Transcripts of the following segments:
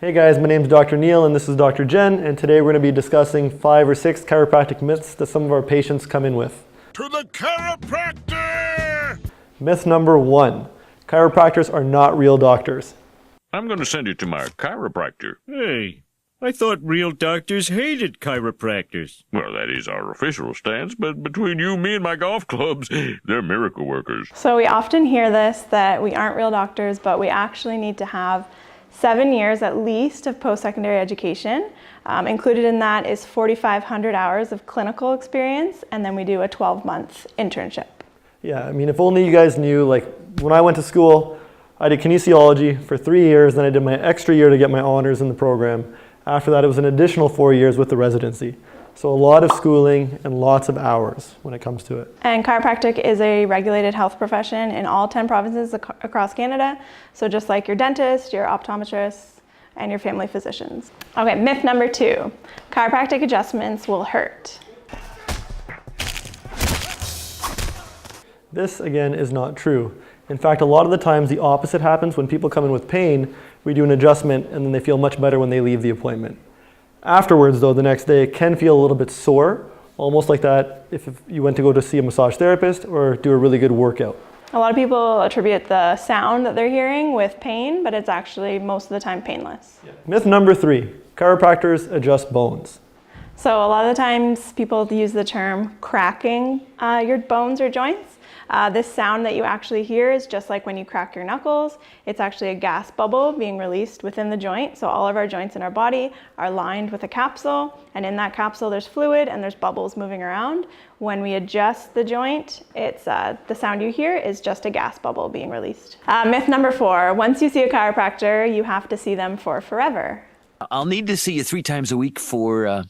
Hey guys, my name is Dr. Neil and this is Dr. Jenn, and today we're going to be discussing 5 or 6 chiropractic myths that some of our patients come in with. To the chiropractor! Myth number 1, chiropractors are not real doctors. I'm going to send you to my chiropractor. Hey, I thought real doctors hated chiropractors. Well, that is our official stance, but between you, me, and my golf clubs, they're miracle workers. So we often hear this, that we aren't real doctors, but we actually need to have 7 years at least of post-secondary education. Included in that is 4,500 hours of clinical experience, and then we do a 12-month internship. Yeah, I mean, if only you guys knew, like when I went to school, I did kinesiology for 3 years, then I did my extra year to get my honors in the program. After that, it was an additional 4 years with the residency. So a lot of schooling and lots of hours when it comes to it. And chiropractic is a regulated health profession in all 10 provinces across Canada. So just like your dentist, your optometrist, and your family physicians. Okay, myth number 2, chiropractic adjustments will hurt. This, again, is not true. In fact, a lot of the times the opposite happens. When people come in with pain, we do an adjustment and then they feel much better when they leave the appointment. Afterwards, though, the next day, it can feel a little bit sore, almost like that if you went to go to see a massage therapist or do a really good workout. A lot of people attribute the sound that they're hearing with pain, but it's actually most of the time painless. Myth number 3, chiropractors adjust bones. So a lot of the times people use the term cracking your bones or joints. This sound that you actually hear is just like when you crack your knuckles. It's actually a gas bubble being released within the joint. So all of our joints in our body are lined with a capsule, and in that capsule there's fluid and there's bubbles moving around. When we adjust the joint, it's the sound you hear is just a gas bubble being released. Myth number 4, once you see a chiropractor, you have to see them for forever. I'll need to see you 3 times a week for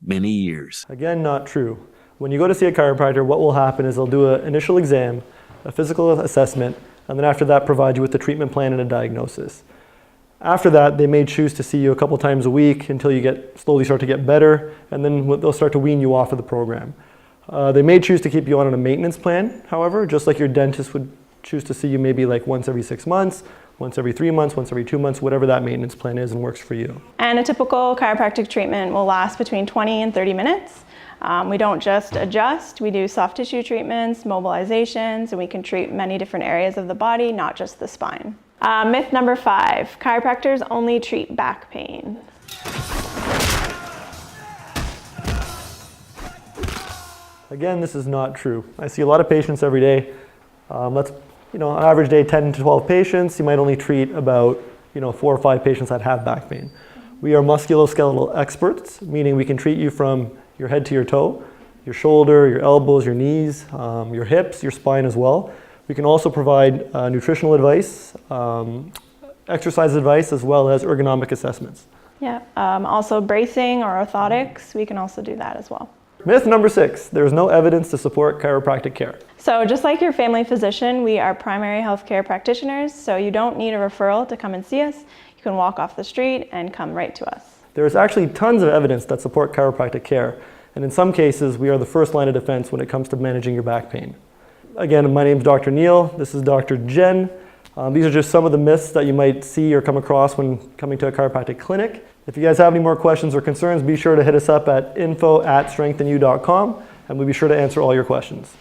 many years. Again, not true. When you go to see a chiropractor, what will happen is they'll do an initial exam, a physical assessment, and then after that provide you with a treatment plan and a diagnosis. After that, they may choose to see you a couple times a week until you slowly start to get better, and then they'll start to wean you off of the program. They may choose to keep you on a maintenance plan, however, just like your dentist would choose to see you maybe like once every 6 months, once every 3 months, once every 2 months, whatever that maintenance plan is and works for you. And a typical chiropractic treatment will last between 20 and 30 minutes. We don't just adjust, we do soft tissue treatments, mobilizations, and we can treat many different areas of the body, not just the spine. Myth number 5, chiropractors only treat back pain. Again, this is not true. I see a lot of patients every day. On average day, 10 to 12 patients. You might only treat about 4 or 5 patients that have back pain. We are musculoskeletal experts, meaning we can treat you from your head to your toe, your shoulder, your elbows, your knees, your hips, your spine as well. We can also provide nutritional advice, exercise advice, as well as ergonomic assessments. Yeah, also bracing or orthotics, we can also do that as well. Myth number 6, there is no evidence to support chiropractic care. So just like your family physician, we are primary healthcare practitioners, so you don't need a referral to come and see us. You can walk off the street and come right to us. There is actually tons of evidence that support chiropractic care, and in some cases, we are the first line of defense when it comes to managing your back pain. Again, my name is Dr. Neil, this is Dr. Jenn. These are just some of the myths that you might see or come across when coming to a chiropractic clinic. If you guys have any more questions or concerns, be sure to hit us up at info@strengthnu.com, and we'll be sure to answer all your questions.